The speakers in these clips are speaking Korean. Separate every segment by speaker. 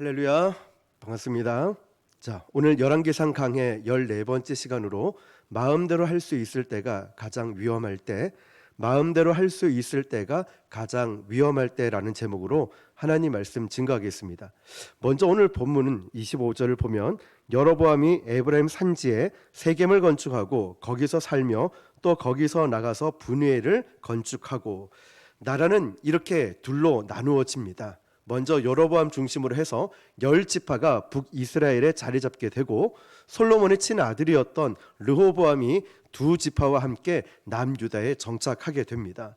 Speaker 1: 할렐루야, 반갑습니다. 자, 오늘 열왕기상 강해 14번째 시간으로 마음대로 할 수 있을 때가 가장 위험할 때, 마음대로 할 수 있을 때가 가장 위험할 때라는 제목으로 하나님 말씀 증거하겠습니다. 먼저 오늘 본문은 25절을 보면 여로보암이 에브라임 산지에 세겜을 건축하고 거기서 살며 또 거기서 나가서 분회를 건축하고, 나라는 이렇게 둘로 나누어집니다. 먼저 여로보암 중심으로 해서 10지파가 북이스라엘에 자리 잡게 되고, 솔로몬의 친아들이었던 르호보암이 2지파와 함께 남유다에 정착하게 됩니다.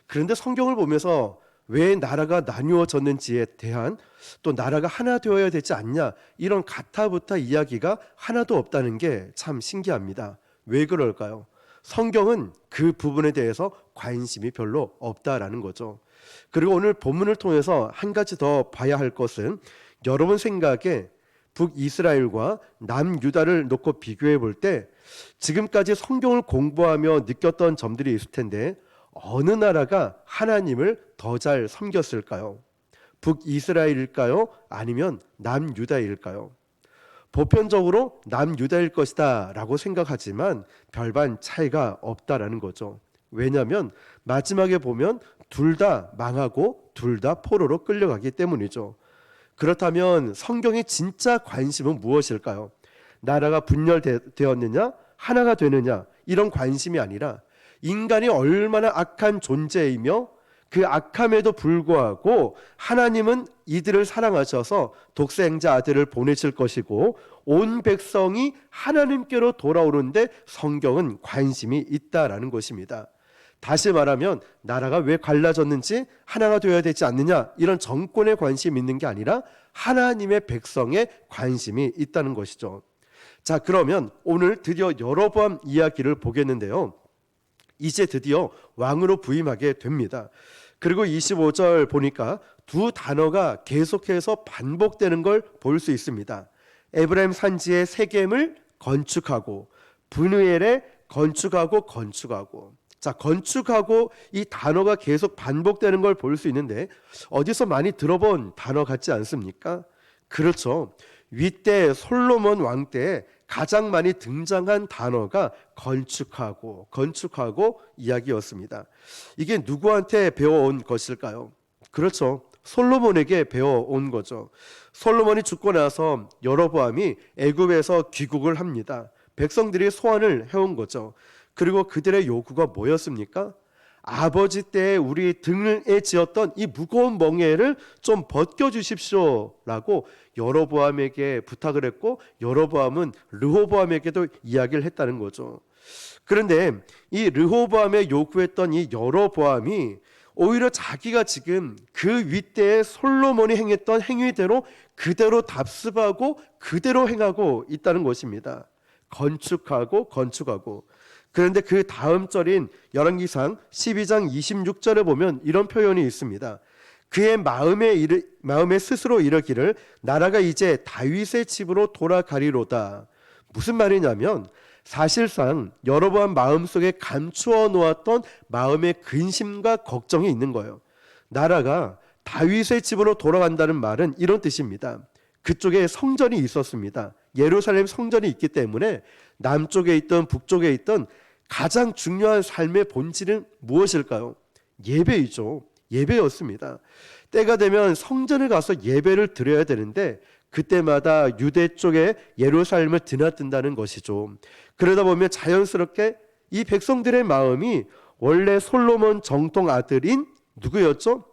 Speaker 1: 그런데 성경을 보면서 왜 나라가 나누어졌는지에 대한, 또 나라가 하나 되어야 되지 않냐, 이런 가타부타 이야기가 하나도 없다는 게 참 신기합니다. 왜 그럴까요? 성경은 그 부분에 대해서 관심이 별로 없다라는 거죠. 그리고 오늘 본문을 통해서 한 가지 더 봐야 할 것은, 여러분 생각에 북이스라엘과 남유다를 놓고 비교해 볼 때 지금까지 성경을 공부하며 느꼈던 점들이 있을 텐데, 어느 나라가 하나님을 더 잘 섬겼을까요? 북이스라엘일까요? 아니면 남유다일까요? 보편적으로 남유다일 것이다 라고 생각하지만 별반 차이가 없다라는 거죠. 왜냐하면 마지막에 보면 둘 다 망하고 둘 다 포로로 끌려가기 때문이죠. 그렇다면 성경의 진짜 관심은 무엇일까요? 나라가 분열되었느냐, 하나가 되느냐, 이런 관심이 아니라 인간이 얼마나 악한 존재이며 그 악함에도 불구하고 하나님은 이들을 사랑하셔서 독생자 아들을 보내실 것이고 온 백성이 하나님께로 돌아오는데 성경은 관심이 있다라는 것입니다. 다시 말하면 나라가 왜 갈라졌는지 하나가 되어야 되지 않느냐, 이런 정권에 관심이 있는 게 아니라 하나님의 백성에 관심이 있다는 것이죠. 자, 그러면 오늘 드디어 여로보암 이야기를 보겠는데요, 이제 드디어 왕으로 부임하게 됩니다. 그리고 25절 보니까 두 단어가 계속해서 반복되는 걸 볼 수 있습니다. 에브라임 산지에 세겜을 건축하고, 분우엘에 건축하고. 자, 건축하고 이 단어가 계속 반복되는 걸 볼 수 있는데, 어디서 많이 들어본 단어 같지 않습니까? 그렇죠. 윗대 솔로몬 왕 때 가장 많이 등장한 단어가 건축하고 이야기였습니다. 이게 누구한테 배워온 것일까요? 그렇죠. 솔로몬에게 배워온 거죠. 솔로몬이 죽고 나서 여로보암이 애굽에서 귀국을 합니다. 백성들이 소환을 해온 거죠. 그리고 그들의 요구가 뭐였습니까? 아버지 때 우리 등에 지었던 이 무거운 멍에를 좀 벗겨주십시오 라고 여로보암에게 부탁을 했고, 여로보암은 르호보암에게도 이야기를 했다는 거죠. 그런데 이 르호보암의 요구했던 이 여로보암이 오히려 자기가 지금 그 윗대에 솔로몬이 행했던 행위대로 그대로 답습하고 그대로 행하고 있다는 것입니다. 건축하고. 그런데 그 다음 절인 열왕기상 12장 26절에 보면 이런 표현이 있습니다. 그의 마음에 스스로 이르기를 나라가 이제 다윗의 집으로 돌아가리로다. 무슨 말이냐면, 사실상 여로보암 마음속에 감추어 놓았던 마음의 근심과 걱정이 있는 거예요. 나라가 다윗의 집으로 돌아간다는 말은 이런 뜻입니다. 그쪽에 성전이 있었습니다. 예루살렘 성전이 있기 때문에 남쪽에 있든 북쪽에 있든 가장 중요한 삶의 본질은 무엇일까요? 예배이죠. 예배였습니다. 때가 되면 성전에 가서 예배를 드려야 되는데 그때마다 유대 쪽에 예루살렘을 드나든다는 것이죠. 그러다 보면 자연스럽게 이 백성들의 마음이 원래 솔로몬 정통 아들인 누구였죠?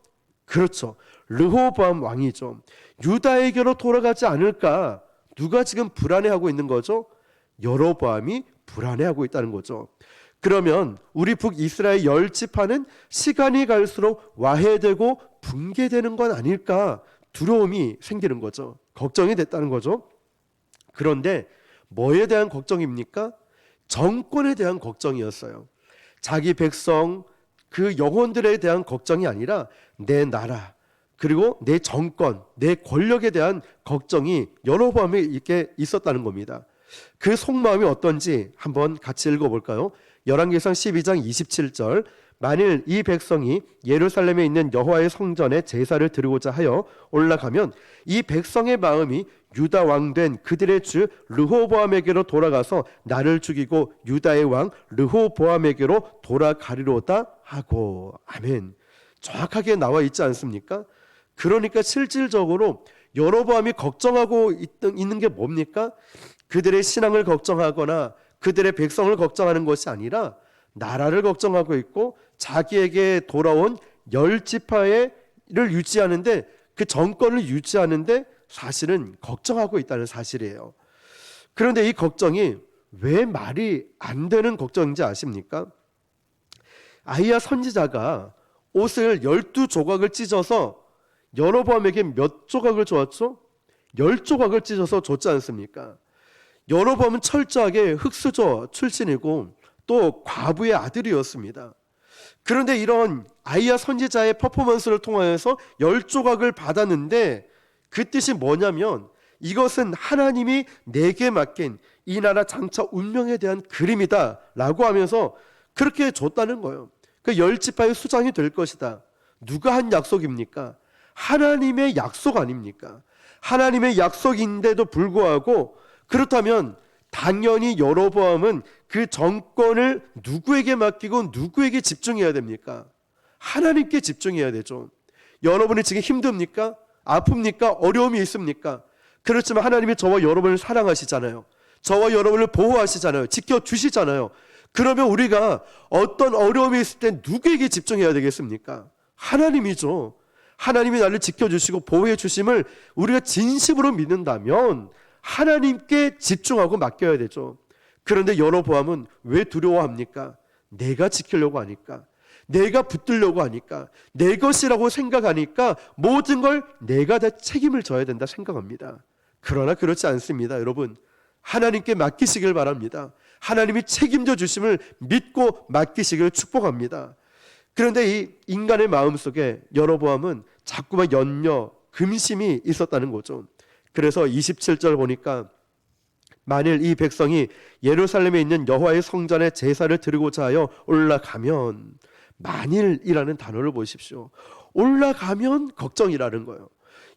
Speaker 1: 그렇죠. 르호보암 왕이죠. 유다에게로 돌아가지 않을까? 누가 지금 불안해하고 있는 거죠? 여로보암이 불안해하고 있다는 거죠. 그러면 우리 북이스라엘 10지파는 시간이 갈수록 와해되고 붕괴되는 건 아닐까? 두려움이 생기는 거죠. 걱정이 됐다는 거죠. 그런데 뭐에 대한 걱정입니까? 정권에 대한 걱정이었어요. 자기 백성, 그 영혼들에 대한 걱정이 아니라 내 나라, 그리고 내 정권, 내 권력에 대한 걱정이 여로보암에 이렇게 있었다는 겁니다. 그 속마음이 어떤지 한번 같이 읽어볼까요? 열왕기상 12장 27절, 만일 이 백성이 예루살렘에 있는 여호와의 성전에 제사를 드리고자 하여 올라가면 이 백성의 마음이 유다 왕된 그들의 주 르호보암에게로 돌아가서 나를 죽이고 유다의 왕 르호보암에게로 돌아가리로다 하고. 아멘. 정확하게 나와 있지 않습니까? 그러니까 실질적으로 여로보암이 걱정하고 있는 게 뭡니까? 그들의 신앙을 걱정하거나 그들의 백성을 걱정하는 것이 아니라 나라를 걱정하고 있고 자기에게 돌아온 10지파를 유지하는데, 그 정권을 유지하는데 사실은 걱정하고 있다는 사실이에요. 그런데 이 걱정이 왜 말이 안 되는 걱정인지 아십니까? 아히야 선지자가 옷을 12조각을 찢어서 여로보암에게 몇 조각을 줬죠? 10조각을 찢어서 줬지 않습니까? 여로보암은 철저하게 흑수저 출신이고 또 과부의 아들이었습니다. 그런데 이런 아히야 선지자의 퍼포먼스를 통하여서 10조각을 받았는데 그 뜻이 뭐냐면 이것은 하나님이 내게 맡긴 이 나라 장차 운명에 대한 그림이다 라고 하면서 그렇게 줬다는 거예요. 그 10지파의 수장이 될 것이다. 누가 한 약속입니까? 하나님의 약속 아닙니까? 하나님의 약속인데도 불구하고 그렇다면 당연히 여로보암은 그 정권을 누구에게 맡기고 누구에게 집중해야 됩니까? 하나님께 집중해야 되죠. 여러분이 지금 힘듭니까? 아픕니까? 어려움이 있습니까? 그렇지만 하나님이 저와 여러분을 사랑하시잖아요. 저와 여러분을 보호하시잖아요. 지켜주시잖아요. 그러면 우리가 어떤 어려움이 있을 때 누구에게 집중해야 되겠습니까? 하나님이죠. 하나님이 나를 지켜주시고 보호해 주심을 우리가 진심으로 믿는다면 하나님께 집중하고 맡겨야 되죠. 그런데 여로보암은 왜 두려워합니까? 내가 지키려고 하니까, 내가 붙들려고 하니까, 내 것이라고 생각하니까 모든 걸 내가 다 책임을 져야 된다 생각합니다. 그러나 그렇지 않습니다. 여러분, 하나님께 맡기시길 바랍니다. 하나님이 책임져 주심을 믿고 맡기시길 축복합니다. 그런데 이 인간의 마음속에 여로보암은 자꾸만 염려, 근심이 있었다는 거죠. 그래서 27절 보니까 만일 이 백성이 예루살렘에 있는 여호와의 성전에 제사를 드리고자 하여 올라가면, 만일이라는 단어를 보십시오. 올라가면 걱정이라는 거예요.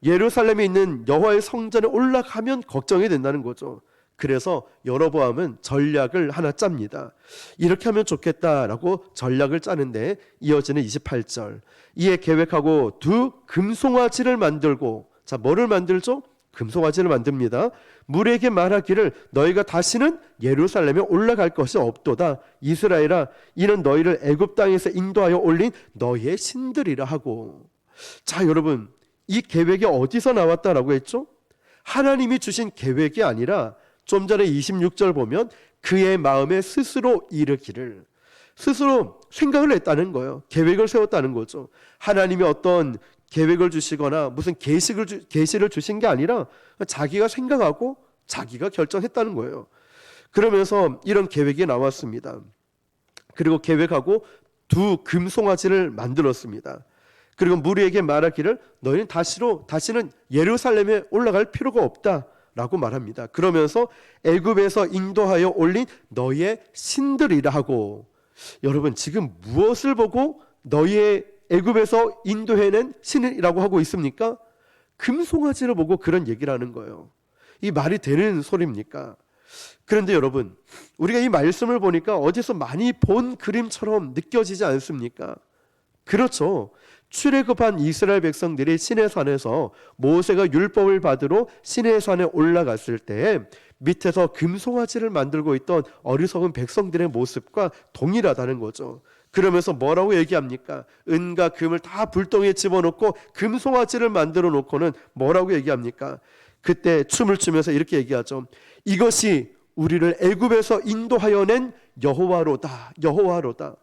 Speaker 1: 예루살렘에 있는 여호와의 성전에 올라가면 걱정이 된다는 거죠. 그래서 여로보암은 전략을 하나 짭니다. 이렇게 하면 좋겠다라고 전략을 짜는데 이어지는 28절. 이에 계획하고 두 금송아지를 만들고, 자, 뭐를 만들죠? 금송아지를 만듭니다. 물에게 말하기를 너희가 다시는 예루살렘에 올라갈 것이 없도다. 이스라엘아, 이는 너희를 애굽 땅에서 인도하여 올린 너희의 신들이라 하고. 자, 여러분, 이 계획이 어디서 나왔다라고 했죠? 하나님이 주신 계획이 아니라 좀 전에 26절 보면 그의 마음에 스스로 이르기를, 스스로 생각을 했다는 거예요. 계획을 세웠다는 거죠. 하나님이 어떤 계획을 주시거나 무슨 계시를 주신 게 아니라 자기가 생각하고 자기가 결정했다는 거예요. 그러면서 이런 계획이 나왔습니다. 그리고 계획하고 두 금송아지를 만들었습니다. 그리고 무리에게 말하기를 너희는 다시는 예루살렘에 올라갈 필요가 없다라고 말합니다. 그러면서 애굽에서 인도하여 올린 너희의 신들이라 하고. 여러분, 지금 무엇을 보고 너희의 애굽에서 인도해낸 신이라고 하고 있습니까? 금송아지를 보고 그런 얘기를 하는 거예요. 이 말이 되는 소리입니까? 그런데 여러분, 우리가 이 말씀을 보니까 어디서 많이 본 그림처럼 느껴지지 않습니까? 그렇죠. 출애굽한 이스라엘 백성들이 시내산에서 모세가 율법을 받으러 시내산에 올라갔을 때 밑에서 금송아지를 만들고 있던 어리석은 백성들의 모습과 동일하다는 거죠. 그러면서 뭐라고 얘기합니까? 은과 금을 다 불덩이에 집어넣고 금송아지를 만들어 놓고는 뭐라고 얘기합니까? 그때 춤을 추면서 이렇게 얘기하죠. 이것이 우리를 애굽에서 인도하여 낸 여호와로다. 여호와로다.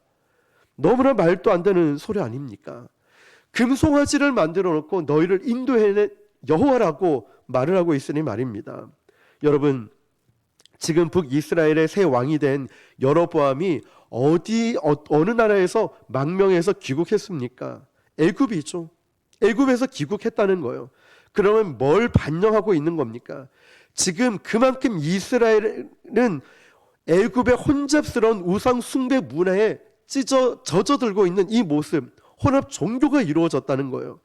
Speaker 1: 너무나 말도 안 되는 소리 아닙니까? 금송아지를 만들어 놓고 너희를 인도해낸 여호와라고 말을 하고 있으니 말입니다. 여러분, 지금 북이스라엘의 새 왕이 된 여로보암이 어느 나라에서 망명해서 귀국했습니까? 애굽이죠. 애굽에서 귀국했다는 거예요. 그러면 뭘 반영하고 있는 겁니까? 지금 그만큼 이스라엘은 애굽의 혼잡스러운 우상 숭배 문화에 젖어들고 있는 이 모습, 혼합 종교가 이루어졌다는 거예요.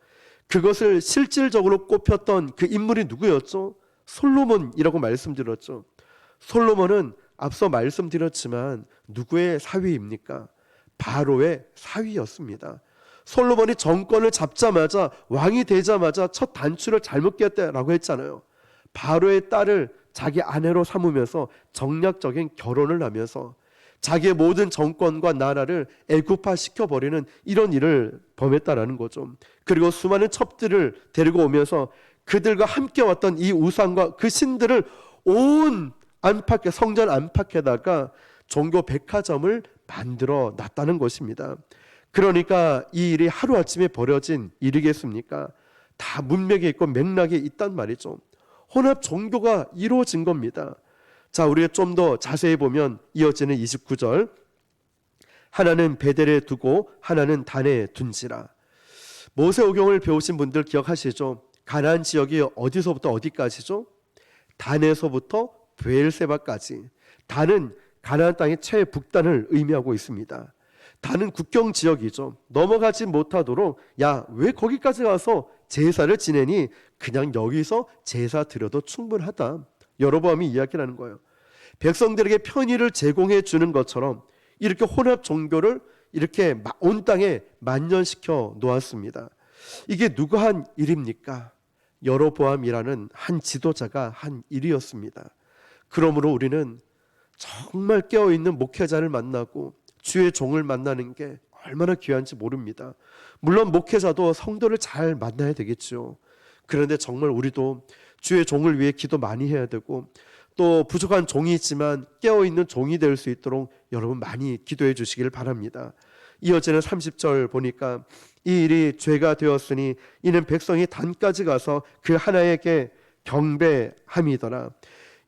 Speaker 1: 그것을 실질적으로 꼽혔던 그 인물이 누구였죠? 솔로몬이라고 말씀드렸죠. 솔로몬은 앞서 말씀드렸지만 누구의 사위입니까? 바로의 사위였습니다. 솔로몬이 정권을 잡자마자, 왕이 되자마자 첫 단추를 잘못 꼈다라고 했잖아요. 바로의 딸을 자기 아내로 삼으면서 정략적인 결혼을 하면서 자기의 모든 정권과 나라를 애굽화 시켜버리는 이런 일을 범했다라는 거죠. 그리고 수많은 첩들을 데리고 오면서 그들과 함께 왔던 이 우상과 그 신들을 온 안팎에, 성전 안팎에다가 종교 백화점을 만들어 놨다는 것입니다. 그러니까 이 일이 하루아침에 벌어진 일이겠습니까? 다 문맥에 있고 맥락에 있단 말이죠. 혼합 종교가 이루어진 겁니다. 자, 우리가 좀 더 자세히 보면 이어지는 29절, 하나는 베델에 두고 하나는 단에 둔지라. 모세오경을 배우신 분들 기억하시죠? 가나안 지역이 어디서부터 어디까지죠? 단에서부터 브엘세바까지. 단은 가나안 땅의 최북단을 의미하고 있습니다. 단은 국경 지역이죠. 넘어가지 못하도록, 야, 왜 거기까지 가서 제사를 지내니? 그냥 여기서 제사 드려도 충분하다. 여로보암이 이야기를 하는 거예요. 백성들에게 편의를 제공해 주는 것처럼 이렇게 혼합 종교를 이렇게 온 땅에 만연시켜 놓았습니다. 이게 누가 한 일입니까? 여로보암이라는 한 지도자가 한 일이었습니다. 그러므로 우리는 정말 깨어있는 목회자를 만나고 주의 종을 만나는 게 얼마나 귀한지 모릅니다. 물론 목회자도 성도를 잘 만나야 되겠죠. 그런데 정말 우리도 주의 종을 위해 기도 많이 해야 되고, 또 부족한 종이 있지만 깨어있는 종이 될 수 있도록 여러분 많이 기도해 주시길 바랍니다. 이어지는 30절 보니까 이 일이 죄가 되었으니 이는 백성이 단까지 가서 그 하나에게 경배함이더라.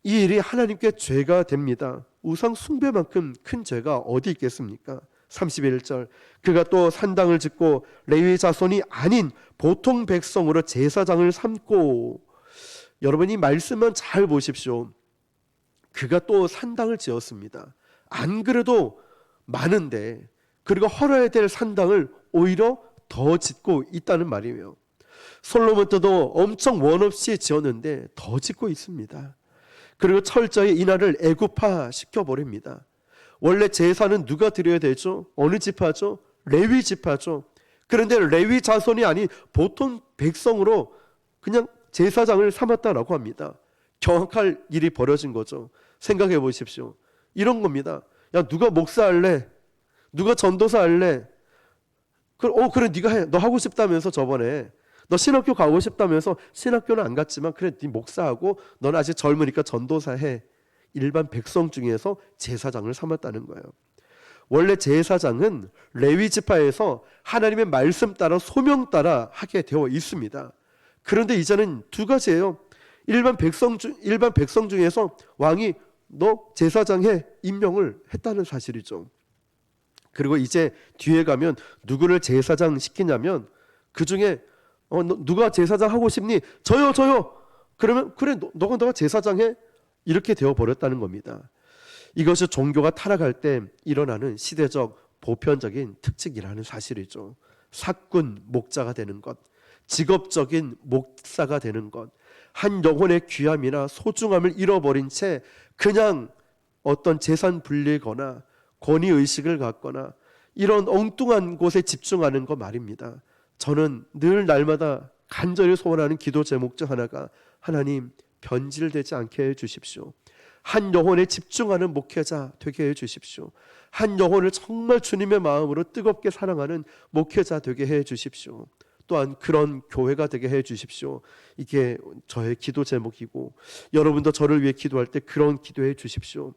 Speaker 1: 이 일이 하나님께 죄가 됩니다. 우상 숭배만큼 큰 죄가 어디 있겠습니까? 31절, 그가 또 산당을 짓고 레위 자손이 아닌 보통 백성으로 제사장을 삼고. 여러분, 이 말씀만 잘 보십시오. 그가 또 산당을 지었습니다. 안 그래도 많은데, 그리고 헐어야 될 산당을 오히려 더 짓고 있다는 말이에요. 솔로몬 때도 엄청 원 없이 지었는데 더 짓고 있습니다. 그리고 철저히 이 나라를 애굽화 시켜버립니다. 원래 제사는 누가 드려야 되죠? 어느 지파죠? 레위 지파죠. 그런데 레위 자손이 아닌 보통 백성으로 그냥 제사장을 삼았다라고 합니다. 경악할 일이 벌어진 거죠. 생각해 보십시오. 이런 겁니다. 야, 누가 목사할래? 누가 전도사 할래? 그래 네가 해. 너 하고 싶다면서 저번에. 너 신학교 가고 싶다면서 신학교는 안 갔지만 그래 네 목사하고 넌 아직 젊으니까 전도사 해. 일반 백성 중에서 제사장을 삼았다는 거예요. 원래 제사장은 레위 지파에서 하나님의 말씀 따라 소명 따라 하게 되어 있습니다. 그런데 이제는 두 가지예요. 일반 백성 중에서 왕이 너 제사장 해 임명을 했다는 사실이죠. 그리고 이제 뒤에 가면 누구를 제사장 시키냐면 그 중에 누가 제사장 하고 싶니? 저요. 그러면 그래 너가 제사장 해. 이렇게 되어버렸다는 겁니다. 이것이 종교가 타락할 때 일어나는 시대적 보편적인 특징이라는 사실이죠. 사꾼 목자가 되는 것, 직업적인 목사가 되는 것, 한 영혼의 귀함이나 소중함을 잃어버린 채 그냥 어떤 재산 불리거나 권위의식을 갖거나 이런 엉뚱한 곳에 집중하는 것 말입니다. 저는 늘 날마다 간절히 소원하는 기도 제목 중 하나가 하나님 변질되지 않게 해주십시오. 한 영혼에 집중하는 목회자 되게 해주십시오. 한 영혼을 정말 주님의 마음으로 뜨겁게 사랑하는 목회자 되게 해주십시오. 또한 그런 교회가 되게 해주십시오. 이게 저의 기도 제목이고 여러분도 저를 위해 기도할 때 그런 기도해 주십시오.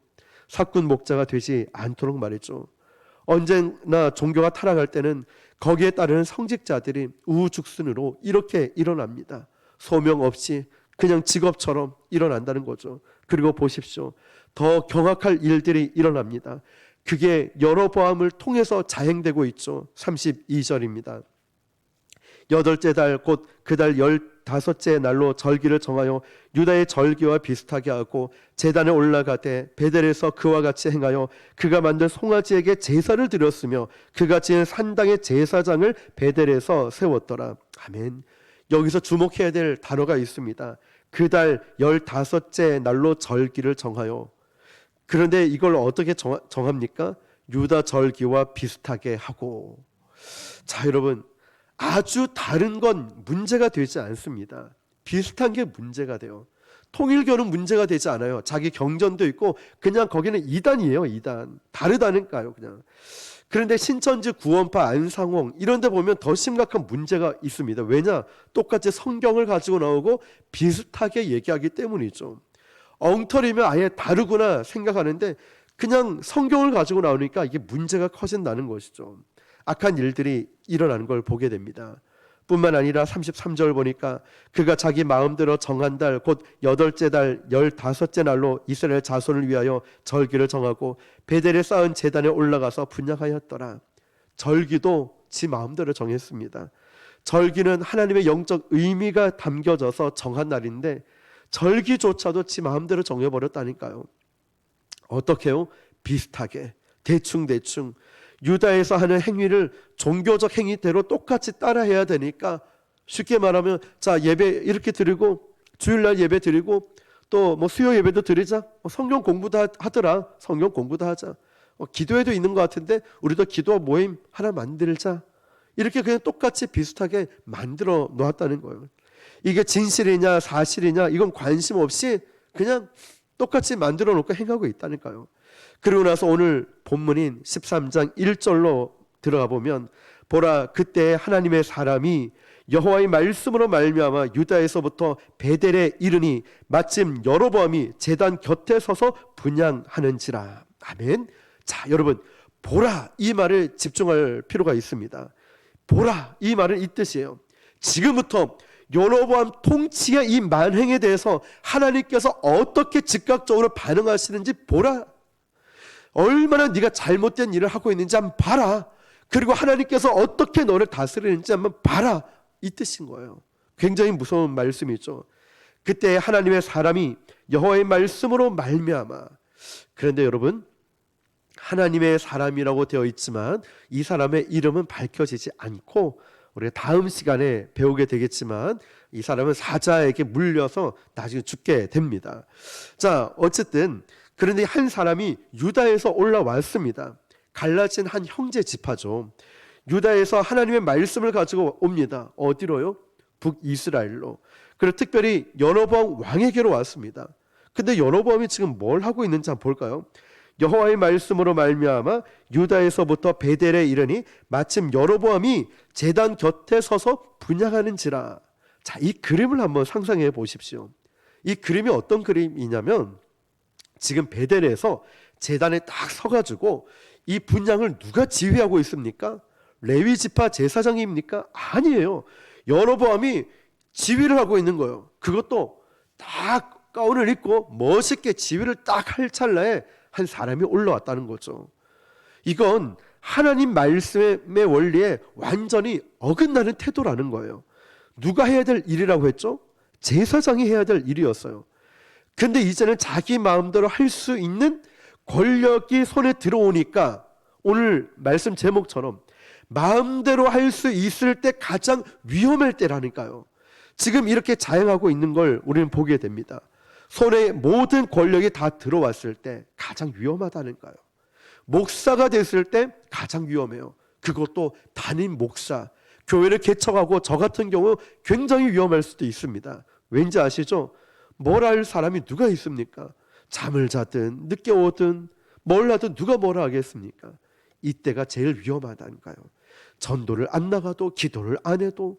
Speaker 1: 사꾼 목자가 되지 않도록 말이죠. 언제나 종교가 타락할 때는 거기에 따르는 성직자들이 우후죽순으로 이렇게 일어납니다. 소명 없이 그냥 직업처럼 일어난다는 거죠. 그리고 보십시오. 더 경악할 일들이 일어납니다. 그게 여로보암을 통해서 자행되고 있죠. 32절입니다. 8째 달 곧 그 달 15째 날로 절기를 정하여 유다의 절기와 비슷하게 하고 제단에 올라가되 베델에서 그와 같이 행하여 그가 만든 송아지에게 제사를 드렸으며 그가 지은 산당의 제사장을 베델에서 세웠더라. 아멘. 여기서 주목해야 될 단어가 있습니다. 그 달 15째 날로 절기를 정하여. 그런데 이걸 어떻게 정합니까? 유다 절기와 비슷하게 하고. 자, 여러분, 아주 다른 건 문제가 되지 않습니다. 비슷한 게 문제가 돼요. 통일교는 문제가 되지 않아요. 자기 경전도 있고 그냥 거기는 이단이에요. 이단. 다르다니까요. 그냥. 그런데 신천지, 구원파, 안상홍 이런 데 보면 더 심각한 문제가 있습니다. 왜냐? 똑같이 성경을 가지고 나오고 비슷하게 얘기하기 때문이죠. 엉터리면 아예 다르구나 생각하는데 그냥 성경을 가지고 나오니까 이게 문제가 커진다는 것이죠. 악한 일들이 일어나는 걸 보게 됩니다. 뿐만 아니라 33절 보니까 그가 자기 마음대로 정한 달 곧 8째 달 15째 날로 이스라엘 자손을 위하여 절기를 정하고 베델에 쌓은 제단에 올라가서 분향하였더라. 절기도 지 마음대로 정했습니다. 절기는 하나님의 영적 의미가 담겨져서 정한 날인데 절기조차도 지 마음대로 정해버렸다니까요. 어떻게요? 비슷하게 대충 유다에서 하는 행위를 종교적 행위대로 똑같이 따라해야 되니까 쉽게 말하면 자 예배 이렇게 드리고 주일날 예배 드리고 또 뭐 수요 예배도 드리자, 성경 공부도 하더라, 성경 공부도 하자, 기도회도 있는 것 같은데 우리도 기도 모임 하나 만들자, 이렇게 그냥 똑같이 비슷하게 만들어 놓았다는 거예요. 이게 진실이냐 사실이냐 이건 관심 없이 그냥 똑같이 만들어 놓고 행하고 있다니까요. 그리고 나서 오늘 본문인 13장 1절로 들어가 보면 보라 그때 하나님의 사람이 여호와의 말씀으로 말미암아 유다에서부터 베델에 이르니 마침 여로보암이 제단 곁에 서서 분향하는지라. 아멘. 자, 여러분, 보라 이 말을 집중할 필요가 있습니다. 보라 이 말은 이 뜻이에요. 지금부터 여로보암 통치의 이 만행에 대해서 하나님께서 어떻게 즉각적으로 반응하시는지 보라. 얼마나 네가 잘못된 일을 하고 있는지 한번 봐라. 그리고 하나님께서 어떻게 너를 다스리는지 한번 봐라. 이 뜻인 거예요. 굉장히 무서운 말씀이죠. 그때 하나님의 사람이 여호와의 말씀으로 말미암아. 그런데 여러분, 하나님의 사람이라고 되어 있지만 이 사람의 이름은 밝혀지지 않고 우리가 다음 시간에 배우게 되겠지만 이 사람은 사자에게 물려서 나중에 죽게 됩니다. 자, 어쨌든 그런데 한 사람이 유다에서 올라왔습니다. 갈라진 한 형제 지파죠. 유다에서 하나님의 말씀을 가지고 옵니다. 어디로요? 북이스라엘로. 그리고 특별히 여로보암 왕에게로 왔습니다. 근데 여로보암이 지금 뭘 하고 있는지 한번 볼까요? 여호와의 말씀으로 말미암아 유다에서부터 베델에 이르니 마침 여로보암이 제단 곁에 서서 분향하는지라. 자, 이 그림을 한번 상상해 보십시오. 이 그림이 어떤 그림이냐면 지금 베델에서 제단에 딱 서가지고 이 분향을 누가 지휘하고 있습니까? 레위 지파 제사장입니까? 아니에요. 여로보암이 지휘를 하고 있는 거예요. 그것도 딱 가운을 입고 멋있게 지휘를 딱 할 찰나에 한 사람이 올라왔다는 거죠. 이건 하나님 말씀의 원리에 완전히 어긋나는 태도라는 거예요. 누가 해야 될 일이라고 했죠? 제사장이 해야 될 일이었어요. 근데 이제는 자기 마음대로 할 수 있는 권력이 손에 들어오니까 오늘 말씀 제목처럼 마음대로 할 수 있을 때 가장 위험할 때라니까요. 지금 이렇게 자행하고 있는 걸 우리는 보게 됩니다. 손에 모든 권력이 다 들어왔을 때 가장 위험하다니까요. 목사가 됐을 때 가장 위험해요. 그것도 담임 목사, 교회를 개척하고 저 같은 경우 굉장히 위험할 수도 있습니다. 왠지 아시죠? 뭘 할 사람이 누가 있습니까? 잠을 자든 늦게 오든 뭘 하든 누가 뭐라 하겠습니까? 이때가 제일 위험하다니까요. 전도를 안 나가도 기도를 안 해도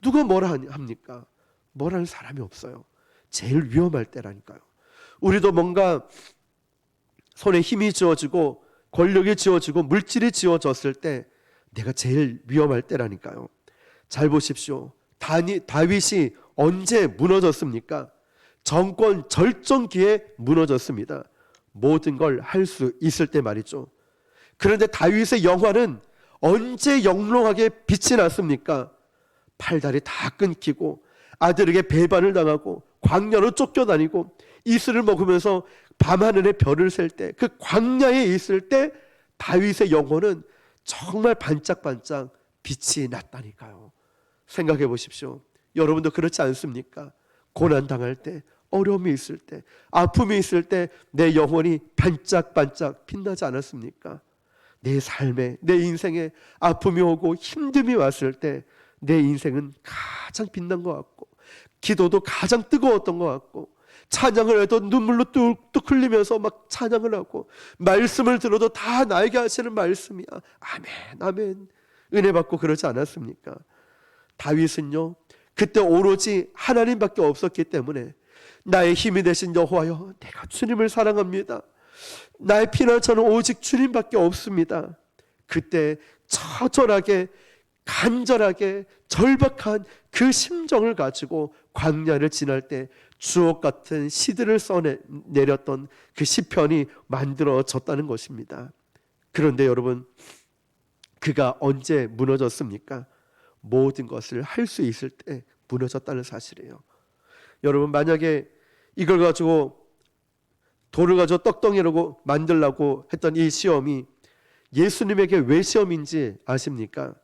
Speaker 1: 누가 뭐라 합니까? 뭐라 할 사람이 없어요. 제일 위험할 때라니까요. 우리도 뭔가 손에 힘이 쥐어지고 권력이 쥐어지고 물질이 쥐어졌을 때 내가 제일 위험할 때라니까요. 잘 보십시오. 다윗이 언제 무너졌습니까? 정권 절정기에 무너졌습니다. 모든 걸 할 수 있을 때 말이죠. 그런데 다윗의 영화는 언제 영롱하게 빛이 났습니까? 팔다리 다 끊기고 아들에게 배반을 당하고 광야로 쫓겨다니고 이슬을 먹으면서 밤하늘에 별을 셀 때, 그 광야에 있을 때 다윗의 영혼은 정말 반짝반짝 빛이 났다니까요. 생각해 보십시오. 여러분도 그렇지 않습니까? 고난당할 때, 어려움이 있을 때, 아픔이 있을 때 내 영혼이 반짝반짝 빛나지 않았습니까? 내 삶에, 내 인생에 아픔이 오고 힘듦이 왔을 때 내 인생은 가장 빛난 것 같고, 기도도 가장 뜨거웠던 것 같고, 찬양을 해도 눈물로 뚝뚝 흘리면서 막 찬양을 하고, 말씀을 들어도 다 나에게 하시는 말씀이야. 아멘, 아멘. 은혜 받고 그러지 않았습니까? 다윗은요, 그때 오로지 하나님밖에 없었기 때문에 나의 힘이 되신 여호와여, 내가 주님을 사랑합니다. 나의 피난처는 오직 주님밖에 없습니다. 그때 처절하게, 간절하게, 절박한 그 심정을 가지고 광야를 지날 때 주옥 같은 시들을 써내렸던 그 시편이 만들어졌다는 것입니다. 그런데 여러분, 그가 언제 무너졌습니까? 모든 것을 할 수 있을 때 무너졌다는 사실이에요. 여러분, 만약에 이걸 가지고, 돌을 가지고 떡덩이라고 만들라고 했던 이 시험이 예수님에게 왜 시험인지 아십니까?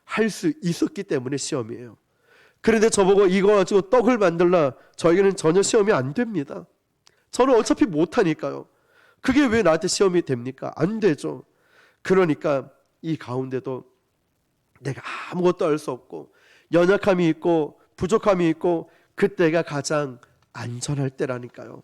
Speaker 1: 할 수 있었기 때문에 시험이에요. 그런데 저보고 이거 가지고 떡을 만들라, 저에게는 전혀 시험이 안 됩니다. 저는 어차피 못하니까요. 그게 왜 나한테 시험이 됩니까? 안 되죠. 그러니까 이 가운데도 내가 아무것도 할 수 없고, 연약함이 있고 부족함이 있고, 그때가 가장 안전할 때라니까요.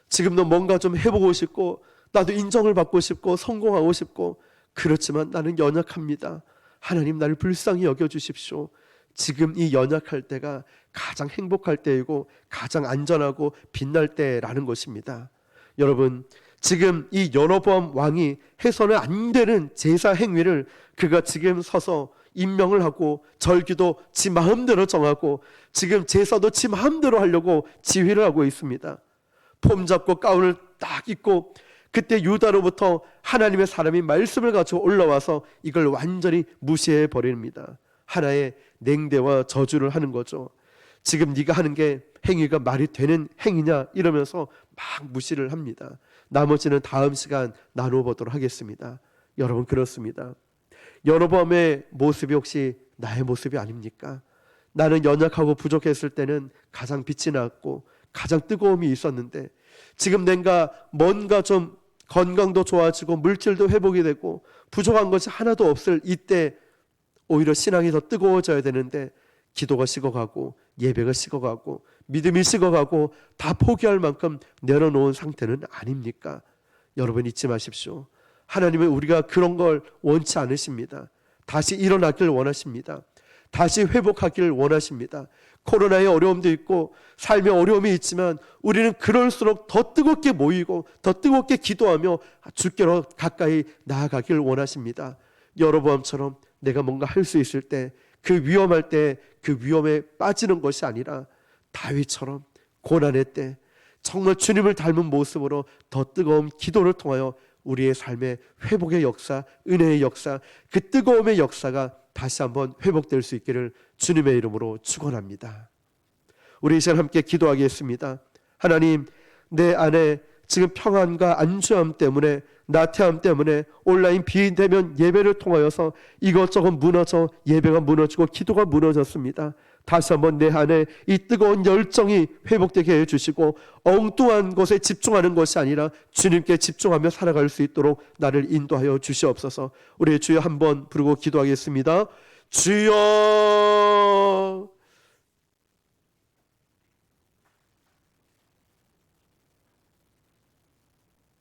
Speaker 1: 지금도 뭔가 좀 해보고 싶고, 나도 인정을 받고 싶고 성공하고 싶고, 그렇지만 나는 연약합니다. 하나님, 나를 불쌍히 여겨주십시오. 지금 이 연약할 때가 가장 행복할 때이고 가장 안전하고 빛날 때라는 것입니다. 여러분, 지금 이 여로보암 왕이 해서는 안 되는 제사 행위를 그가 지금 서서 임명을 하고, 절기도 지 마음대로 정하고, 지금 제사도 지 마음대로 하려고 지휘를 하고 있습니다. 폼 잡고 가운을 딱 입고, 그때 유다로부터 하나님의 사람이 말씀을 가지고 올라와서 이걸 완전히 무시해 버립니다. 하나의 냉대와 저주를 하는 거죠. 지금 네가 하는 게 행위가 말이 되는 행위냐 이러면서 막 무시를 합니다. 나머지는 다음 시간 나누어 보도록 하겠습니다. 여러분, 그렇습니다. 여로보암의 모습이 혹시 나의 모습이 아닙니까? 나는 연약하고 부족했을 때는 가장 빛이 났고 가장 뜨거움이 있었는데, 지금 내가 뭔가 좀 건강도 좋아지고 물질도 회복이 되고 부족한 것이 하나도 없을 이때 오히려 신앙이 더 뜨거워져야 되는데, 기도가 식어가고 예배가 식어가고 믿음이 식어가고 다 포기할 만큼 내려놓은 상태는 아닙니까? 여러분, 잊지 마십시오. 하나님은 우리가 그런 걸 원치 않으십니다. 다시 일어나길 원하십니다. 다시 회복하기를 원하십니다. 코로나의 어려움도 있고 삶의 어려움이 있지만 우리는 그럴수록 더 뜨겁게 모이고 더 뜨겁게 기도하며 주께로 가까이 나아가길 원하십니다. 여로보암처럼 내가 뭔가 할 수 있을 때, 그 위험할 때 그 위험에 빠지는 것이 아니라 다윗처럼 고난의 때 정말 주님을 닮은 모습으로 더 뜨거운 기도를 통하여 우리의 삶의 회복의 역사, 은혜의 역사, 그 뜨거움의 역사가 다시 한번 회복될 수 있기를 주님의 이름으로 축원합니다. 우리 이 시간 함께 기도하겠습니다. 하나님, 내 안에 지금 평안과 안주함 때문에, 나태함 때문에 온라인 비대면 예배를 통하여서 이것저것 무너져, 예배가 무너지고 기도가 무너졌습니다. 다시 한번 내 안에 이 뜨거운 열정이 회복되게 해주시고, 엉뚱한 것에 집중하는 것이 아니라 주님께 집중하며 살아갈 수 있도록 나를 인도하여 주시옵소서. 우리 주여 한번 부르고 기도하겠습니다. 주여